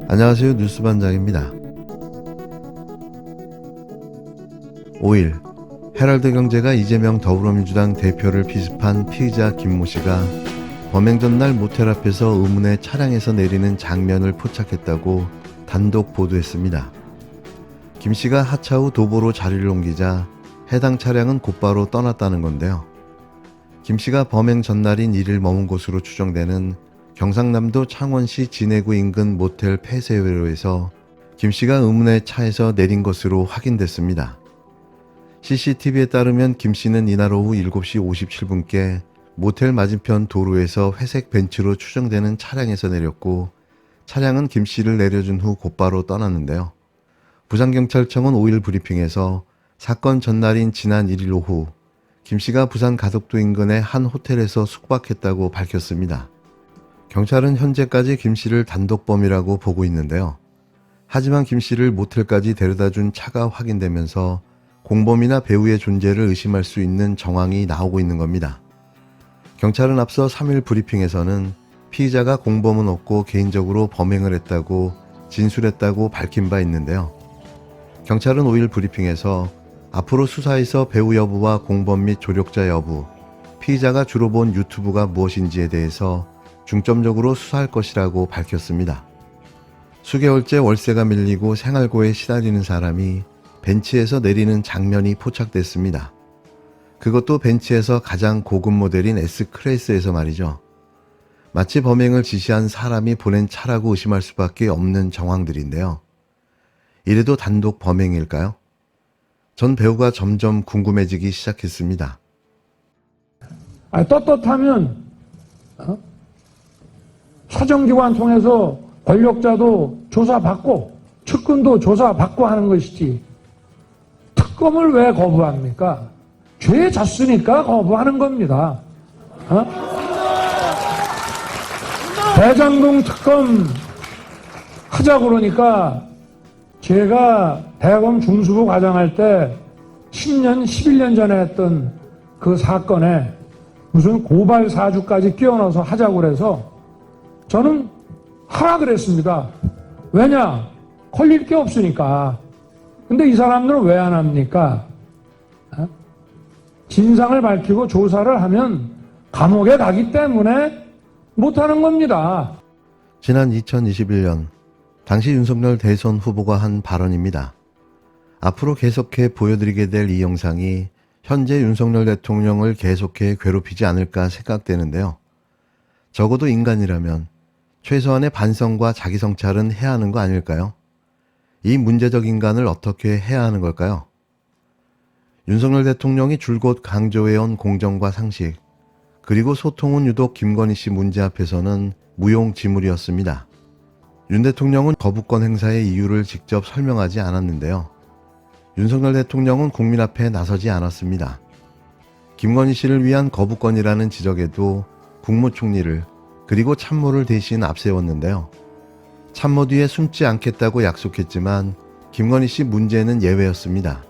안녕하세요. 뉴스반장입니다. 5일 헤럴드 경제가 이재명 더불어민주당 대표를 비습한 피의자 김모 씨가 범행 전날 모텔 앞에서 의문의 차량에서 내리는 장면을 포착했다고 단독 보도했습니다. 김 씨가 하차 후 도보로 자리를 옮기자 해당 차량은 곧바로 떠났다는 건데요. 김 씨가 범행 전날인 1일 머문 곳으로 추정되는 경상남도 창원시 진해구 인근 모텔 폐쇄회로에서 김 씨가 의문의 차에서 내린 것으로 확인됐습니다. CCTV에 따르면 김 씨는 이날 오후 7시 57분께 모텔 맞은편 도로에서 회색 벤츠로 추정되는 차량에서 내렸고 차량은 김 씨를 내려준 후 곧바로 떠났는데요. 부산경찰청은 5일 브리핑에서 사건 전날인 지난 1일 오후 김 씨가 부산 가덕도 인근의 한 호텔에서 숙박했다고 밝혔습니다. 경찰은 현재까지 김 씨를 단독범이라고 보고 있는데요. 하지만 김 씨를 모텔까지 데려다준 차가 확인되면서 공범이나 배우의 존재를 의심할 수 있는 정황이 나오고 있는 겁니다. 경찰은 앞서 3일 브리핑에서는 피의자가 공범은 없고 개인적으로 범행을 했다고 진술했다고 밝힌 바 있는데요. 경찰은 5일 브리핑에서 앞으로 수사에서 배우 여부와 공범 및 조력자 여부, 피의자가 주로 본 유튜브가 무엇인지에 대해서 중점적으로 수사할 것이라고 밝혔습니다. 수개월째 월세가 밀리고 생활고에 시달리는 사람이 벤츠에서 내리는 장면이 포착됐습니다. 그것도 벤츠에서 가장 고급 모델인 S클래스에서 말이죠. 마치 범행을 지시한 사람이 보낸 차라고 의심할 수밖에 없는 정황들인데요. 이래도 단독 범행일까요? 전 배우가 점점 궁금해지기 시작했습니다. 떳떳하면 사정기관 통해서 권력자도 조사받고 측근도 조사받고 하는 것이지 특검을 왜 거부합니까? 죄 졌으니까 거부하는 겁니다. 대장동 특검 하자고 그러니까 제가 대검 중수부 과장할 때 10년, 11년 전에 했던 그 사건에 무슨 고발 사주까지 끼워넣어서 하자고 그래서 저는 하라 그랬습니다. 왜냐? 걸릴 게 없으니까. 근데 이 사람들은 왜 안 합니까? 진상을 밝히고 조사를 하면 감옥에 가기 때문에 못하는 겁니다. 지난 2021년 당시 윤석열 대선 후보가 한 발언입니다. 앞으로 계속해 보여드리게 될 이 영상이 현재 윤석열 대통령을 계속해 괴롭히지 않을까 생각되는데요. 적어도 인간이라면 최소한의 반성과 자기 성찰은 해야 하는 거 아닐까요? 이 문제적 인간을 어떻게 해야 하는 걸까요? 윤석열 대통령이 줄곧 강조해온 공정과 상식, 그리고 소통은 유독 김건희 씨 문제 앞에서는 무용지물이었습니다. 윤 대통령은 거부권 행사의 이유를 직접 설명하지 않았는데요. 윤석열 대통령은 국민 앞에 나서지 않았습니다. 김건희 씨를 위한 거부권이라는 지적에도 국무총리를 그리고 참모를 대신 앞세웠는데요. 참모 뒤에 숨지 않겠다고 약속했지만 김건희 씨 문제는 예외였습니다.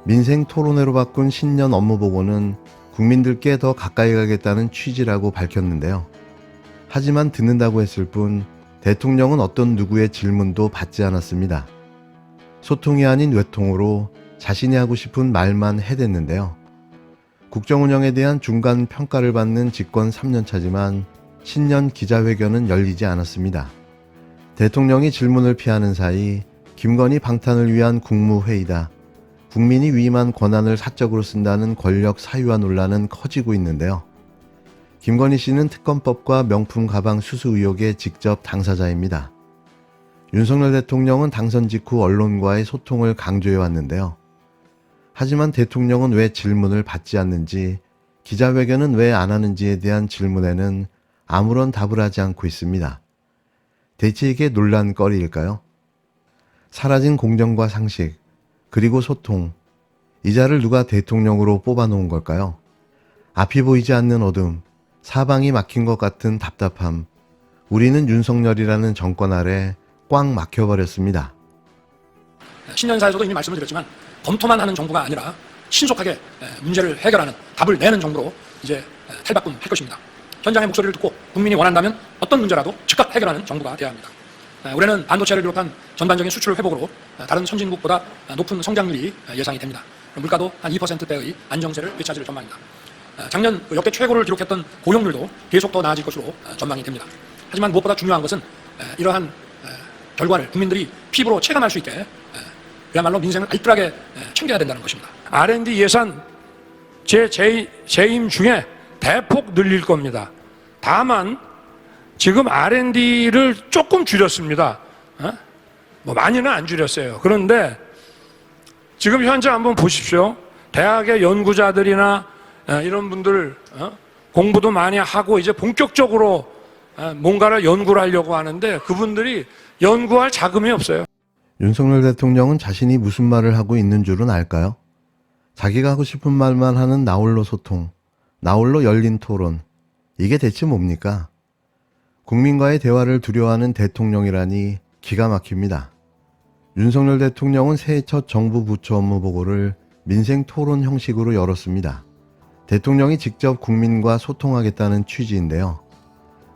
민생 토론회로 바꾼 신년 업무보고는 국민들께 더 가까이 가겠다는 취지라고 밝혔는데요. 하지만 듣는다고 했을 뿐 대통령은 어떤 누구의 질문도 받지 않았습니다. 소통이 아닌 외통으로 자신이 하고 싶은 말만 해댔는데요. 국정운영에 대한 중간 평가를 받는 집권 3년차지만 신년 기자회견은 열리지 않았습니다. 대통령이 질문을 피하는 사이 김건희 방탄을 위한 국무회의다, 국민이 위임한 권한을 사적으로 쓴다는 권력 사유화 논란은 커지고 있는데요. 김건희 씨는 특검법과 명품 가방 수수 의혹의 직접 당사자입니다. 윤석열 대통령은 당선 직후 언론과의 소통을 강조해왔는데요. 하지만 대통령은 왜 질문을 받지 않는지, 기자회견은 왜 안 하는지에 대한 질문에는 아무런 답을 하지 않고 있습니다. 대체 이게 논란거리일까요? 사라진 공정과 상식, 그리고 소통, 이 자를 누가 대통령으로 뽑아놓은 걸까요? 앞이 보이지 않는 어둠, 사방이 막힌 것 같은 답답함, 우리는 윤석열이라는 정권 아래 꽉 막혀버렸습니다. 신년사에서도 이미 말씀을 드렸지만 검토만 하는 정부가 아니라 신속하게 문제를 해결하는 답을 내는 정부로 이제 탈바꿈할 것입니다. 현장의 목소리를 듣고 국민이 원한다면 어떤 문제라도 즉각 해결하는 정부가 되어야 합니다. 올해는 반도체를 비롯한 전반적인 수출 회복으로 다른 선진국보다 높은 성장률이 예상이 됩니다. 물가도 한 2%대의 안정세를 되찾을 전망입니다. 작년 역대 최고를 기록했던 고용률도 계속 더 나아질 것으로 전망이 됩니다. 하지만 무엇보다 중요한 것은 이러한 결과를 국민들이 피부로 체감할 수 있게 그야말로 민생을 알뜰하게 챙겨야 된다는 것입니다. R&D 예산 제 재임 중에 대폭 늘릴 겁니다. 다만 지금 R&D를 조금 줄였습니다. 뭐 많이는 안 줄였어요. 그런데 지금 현재 한번 보십시오. 대학의 연구자들이나 이런 분들 공부도 많이 하고 이제 본격적으로 뭔가를 연구를 하려고 하는데 그분들이 연구할 자금이 없어요. 윤석열 대통령은 자신이 무슨 말을 하고 있는 줄은 알까요? 자기가 하고 싶은 말만 하는 나홀로 소통, 나홀로 열린 토론. 이게 대체 뭡니까? 국민과의 대화를 두려워하는 대통령이라니 기가 막힙니다. 윤석열 대통령은 새해 첫 정부 부처 업무 보고를 민생 토론 형식으로 열었습니다. 대통령이 직접 국민과 소통하겠다는 취지인데요.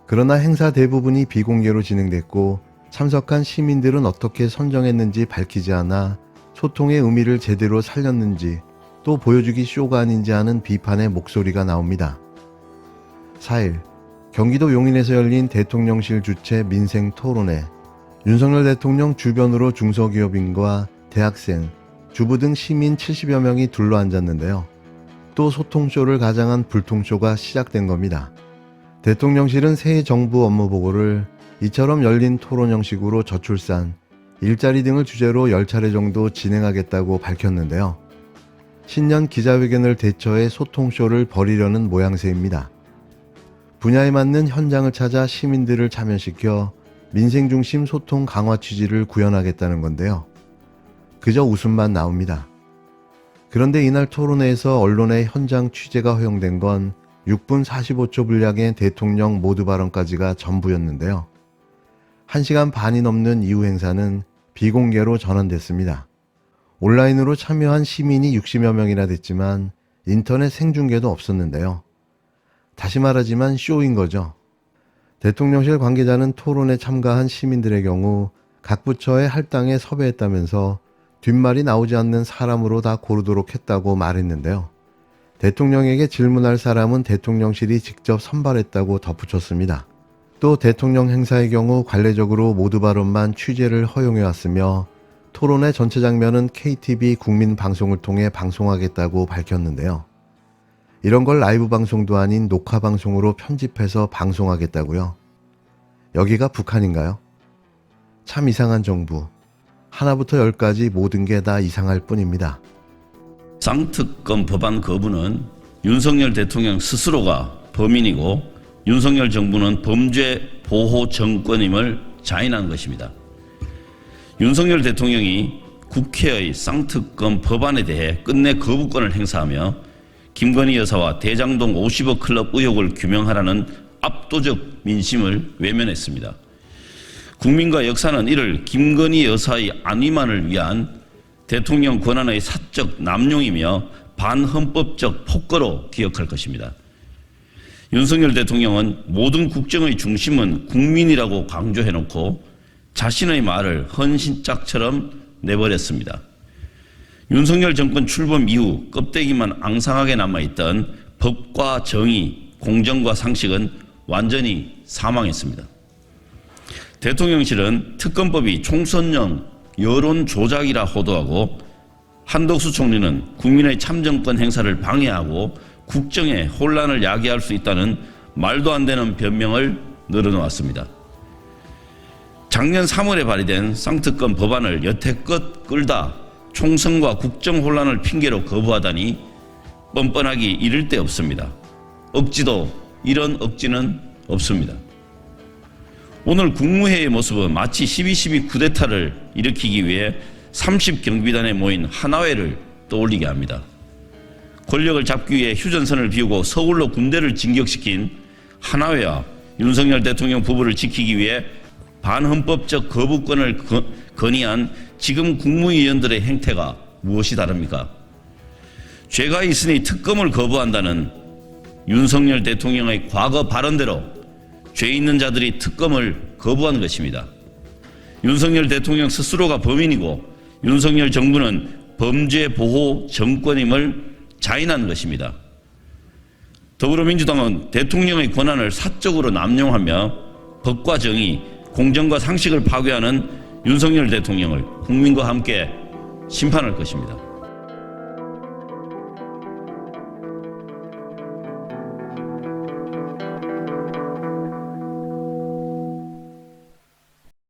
그러나 행사 대부분이 비공개로 진행됐고 참석한 시민들은 어떻게 선정했는지 밝히지 않아 소통의 의미를 제대로 살렸는지 또 보여주기 쇼가 아닌지 하는 비판의 목소리가 나옵니다. 4일 경기도 용인에서 열린 대통령실 주최 민생 토론회 윤석열 대통령 주변으로 중소기업인과 대학생, 주부 등 시민 70여 명이 둘러앉았는데요. 또 소통쇼를 가장한 불통쇼가 시작된 겁니다. 대통령실은 새해 정부 업무 보고를 이처럼 열린 토론 형식으로 저출산, 일자리 등을 주제로 10차례 정도 진행하겠다고 밝혔는데요. 신년 기자회견을 대처해 소통쇼를 벌이려는 모양새입니다. 분야에 맞는 현장을 찾아 시민들을 참여시켜 민생 중심 소통 강화 취지를 구현하겠다는 건데요. 그저 웃음만 나옵니다. 그런데 이날 토론회에서 언론의 현장 취재가 허용된 건 6분 45초 분량의 대통령 모두 발언까지가 전부였는데요. 1시간 반이 넘는 이후 행사는 비공개로 전환됐습니다. 온라인으로 참여한 시민이 60여 명이나 됐지만 인터넷 생중계도 없었는데요. 다시 말하지만 쇼인 거죠. 대통령실 관계자는 토론에 참가한 시민들의 경우 각 부처의 할당에 섭외했다면서 뒷말이 나오지 않는 사람으로 다 고르도록 했다고 말했는데요. 대통령에게 질문할 사람은 대통령실이 직접 선발했다고 덧붙였습니다. 또 대통령 행사의 경우 관례적으로 모두 발언만 취재를 허용해왔으며 토론회 전체 장면은 KTV 국민방송을 통해 방송하겠다고 밝혔는데요. 이런 걸 라이브 방송도 아닌 녹화 방송으로 편집해서 방송하겠다고요? 여기가 북한인가요? 참 이상한 정부. 하나부터 열까지 모든 게 다 이상할 뿐입니다. 쌍특검 법안 거부는 윤석열 대통령 스스로가 범인이고 윤석열 정부는 범죄 보호 정권임을 자인한 것입니다. 윤석열 대통령이 국회의 쌍특검 법안에 대해 끝내 거부권을 행사하며 김건희 여사와 대장동 50억 클럽 의혹을 규명하라는 압도적 민심을 외면했습니다. 국민과 역사는 이를 김건희 여사의 안위만을 위한 대통령 권한의 사적 남용이며 반헌법적 폭거로 기억할 것입니다. 윤석열 대통령은 모든 국정의 중심은 국민이라고 강조해놓고 자신의 말을 헌신짝처럼 내버렸습니다. 윤석열 정권 출범 이후 껍데기만 앙상하게 남아있던 법과 정의, 공정과 상식은 완전히 사망했습니다. 대통령실은 특검법이 총선용 여론 조작이라 호도하고 한덕수 총리는 국민의 참정권 행사를 방해하고 국정에 혼란을 야기할 수 있다는 말도 안 되는 변명을 늘어놓았습니다. 작년 3월에 발의된 쌍특검 법안을 여태껏 끌다 총선과 국정 혼란을 핑계로 거부하다니 뻔뻔하기 이를 데 없습니다. 억지도 이런 억지는 없습니다. 오늘 국무회의 모습은 마치 12.12 쿠데타를 일으키기 위해 30경비단에 모인 하나회를 떠올리게 합니다. 권력을 잡기 위해 휴전선을 비우고 서울로 군대를 진격시킨 하나회와 윤석열 대통령 부부를 지키기 위해 반헌법적 거부권을 건의한 지금 국무위원들의 행태가 무엇이 다릅니까? 죄가 있으니 특검을 거부한다는 윤석열 대통령의 과거 발언대로 죄 있는 자들이 특검을 거부한 것입니다. 윤석열 대통령 스스로가 범인이고 윤석열 정부는 범죄 보호 정권임을 자인하는 것입니다. 더불어민주당은 대통령의 권한을 사적으로 남용하며 법과 정의, 공정과 상식을 파괴하는 윤석열 대통령을 국민과 함께 심판할 것입니다.